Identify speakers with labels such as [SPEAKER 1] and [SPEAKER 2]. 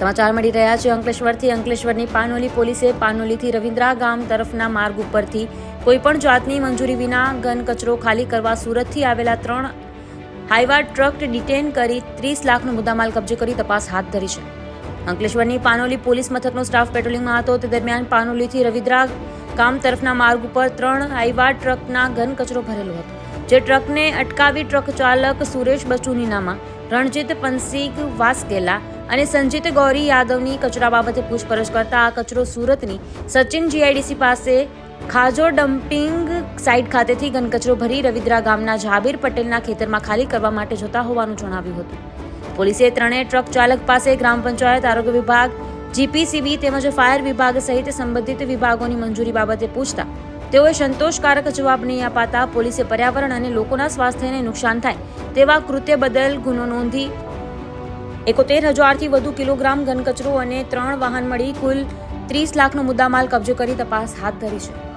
[SPEAKER 1] સમાચાર મળી રહ્યા છે અંકલેશ્વરથી। અંકલેશ્વરની પાનોલી પોલીસે પાનોલીથી રવિન્દ્રા ગામ તરફના માર્ગ ઉપરથી કોઈપણ જાતની મંજૂરી વિના ઘન કચરો ખાલી કરવા સુરતથી આવેલા 3 હાઈવા ટ્રક ડિટેન કરી 30 લાખનો મુદ્દામાલ કબજે કરી તપાસ હાથ ધરી છે। અંકલેશ્વરની પાનોલી પોલીસ મથકનો સ્ટાફ પેટ્રોલિંગમાં હતો તે દરમિયાન પાનોલીથી રવિન્દ્રા ગામ તરફના માર્ગ ઉપર 3 હાઈવા ટ્રકના ઘન કચરો ભરેલો હતો, જે ટ્રકને અટકાવી ટ્રક ચાલક સુરેશ બચુનીનામાં રણજીત પનસિંગ વાસકેલા અને સંજીત ગૌરી યાદવની કચરા બાબતે પૂછપરછ કરતા આ કચરો સુરતની સચિન જીઆઈડીસી પાસે ખાજો ડમ્પિંગ સાઇટ ખાતેથી ઘન કચરો ભરી રવિન્દ્રા ગામના જાબીર પટેલના ખેતરમાં ખાલી કરવા માટે જતા હોવાનું જણાવ્યું હતું। પોલીસે ત્રણેય ટ્રક ચાલક પાસે ગ્રામ પંચાયત, આરોગ્ય વિભાગ, જીપીસીબી તેમજ ફાયર વિભાગ સહિત સંબંધિત વિભાગોની મંજૂરી બાબતે પૂછતા તેઓએ સંતોષકારક જવાબ નહીં અપાતા પોલીસે પર્યાવરણ અને લોકોના સ્વાસ્થ્યને નુકસાન થાય તેવા કૃત્ય બદલ ગુનો નોંધી 71,000થી વધુ કિલોગ્રામ ઘન કચરો અને 3 વાહન મળી કુલ 30 લાખનો મુદ્દામાલ કબજે કરી તપાસ હાથ ધરી છે।